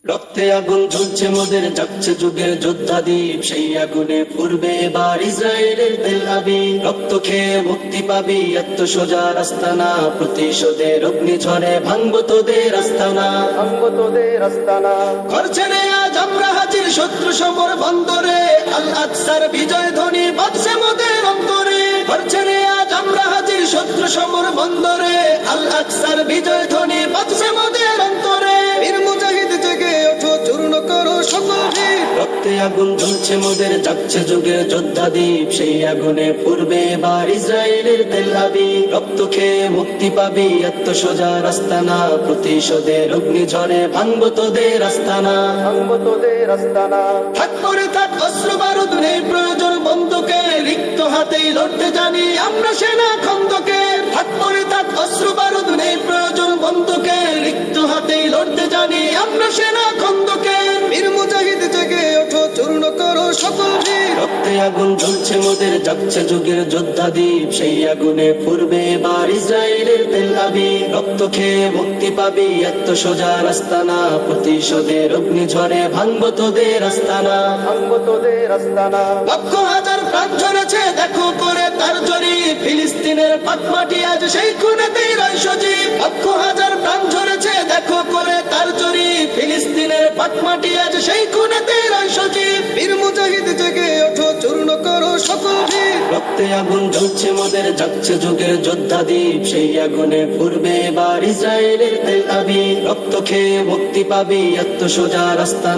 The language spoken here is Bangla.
রক্তে আগুন ঝুলছে মোদের, জাগছে যুগের যোদ্ধাদীপ, সেই আগুনে পূর্বে এবার ইসরায়েলের তেল আবিব। রক্ত খেয়ে মুক্তি পাবি, এত সোজা রাস্তা না, প্রতিশোধের অগ্নিঝড়ে ভাঙবো তোদের আস্তানা, ভাঙবো তোদের আস্তানা। ঘর ছেড়ে আজ আমরা হাজির শত্রু সমর বন্দরে, আল আকসার বিজয় ধ্বনি বাজছে মোদের অন্তরে। ঘর ছেড়ে আজ আমরা হাজির শত্রু সমর বন্দরে, আল আকসার বিজয় ধ্বনি বাজছে মোদের অন্তরে। বীর মুজাহিদ জেগে ওঠো, চূর্ণ করো সকল ভিড়। রক্তে আগুন ঝুলছে মোদের, জাগছে যুগের যোদ্ধাদীপ, সেই আগুনে পূর্বে এবার ইসরায়েলের তেল আবিব। রক্ত খেয়ে মুক্তি পাবি, এত সোজা রাস্তা না, প্রতিশোধের অগ্নিঝড়ে ভাঙবো তোদের আস্তানা, ভাঙবো তোদের আস্তানা। থাক করে থাক অস্ত্র বারুদ, নেই প্রয়োজন বন্দুকে, রিক্ত হাতেই লড়তে জানি আমরা সেনা খন্দকে। থাক করে থাক অস্ত্র বারুদ, নেই প্রয়োজন বন্দুকে, রিক্ত হাতেই লড়তে জানি আমরা সেনা খন্দকে। বীর মুজাহিদ জেগে ওঠো, চূর্ণ করো সকল ভিড়। রক্তে আগুন ঝুলছে মোদের, জাগছে যুগের যোদ্ধাদীপ, সেই আগুনে পূর্বে এবার ইসরায়েলের তেল আবিব। রক্ত খেয়ে মুক্তি পাবি, এত সোজা রাস্তা না, প্রতিশোধের অগ্নিঝড়ে ভাঙবো তোদের আস্তানা, ভাঙবো তোদের আস্তানা। লক্ষ হাজার প্রাণ ঝরেছে দেখো করে তার জরি, ফিলিস্তিনের পাক মাটি আজ সেই খুনেতেই রয় সজীব। লক্ষ হাজার প্রাণ ঝরেছে দেখো করে তার জরি, ফিলিস্তিনের পাক মাটি আজ সেই খুনেতেই রয় সজীব। বীর মুজাহিদ জেগে ওঠো, চূর্ণ করো সকল ভিড়। রক্তে আগুন জ্বলছে মোদের, জাগছে যুগের যোদ্ধাদীপ, সেই আগুনে পূর্বে এবার ইসরায়েলের তেল আবিব। রক্ত খেয়ে মুক্তি পাবি, এত সোজা রাস্তা